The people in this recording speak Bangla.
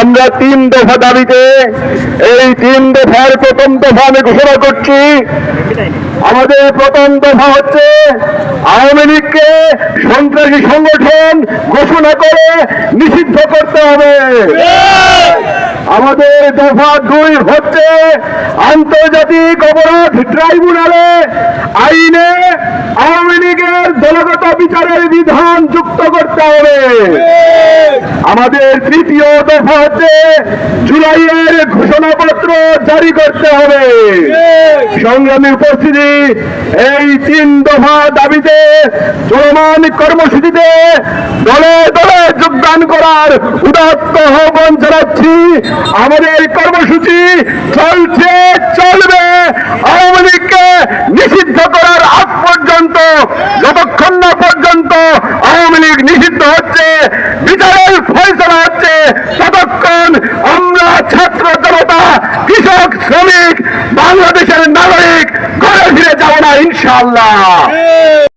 আমরা 3 দফা দাবিতে এই 3 দফার প্রথম দফা আমি ঘোষণা করছি। আমাদের প্রথম দফা হচ্ছে আওয়ামী লীগকে সন্ত্রাসী সংগঠন ঘোষণা করে নিষিদ্ধ করতে হবে। আমাদের দফা 2 হচ্ছে আন্তর্জাতিক অপরাধ ট্রাইব্যুনালে আইনে আওয়ামী লীগের দলগত বিচারের বিধান যুক্ত করতে হবে। আমাদের 3য় দফা হচ্ছে জুলাইয়ের ঘোষণাপত্র জারি করতে হবে। সংগ্রামী উপস্থিতি, এই 3 দফা দাবিতে চলমান কর্মসূচিতে দলে দলে যোগদান করার উদাত্ত আহ্বান জানাচ্ছি। আমাদের কর্মসূচি চলছে, চলবে আওয়ামী লীগকে নিষিদ্ধ করার আগ পর্যন্ত, যতক্ষণ না পর্যন্ত আওয়ামী লীগ নিষিদ্ধ হচ্ছে, বিচারের ফয়সালা হচ্ছে, ততক্ষণ আমরা ছাত্র জনতা, কৃষক, শ্রমিক, বাংলাদেশের নাগরিক ঘরে ফিরে যাব না ইনশাআল্লাহ।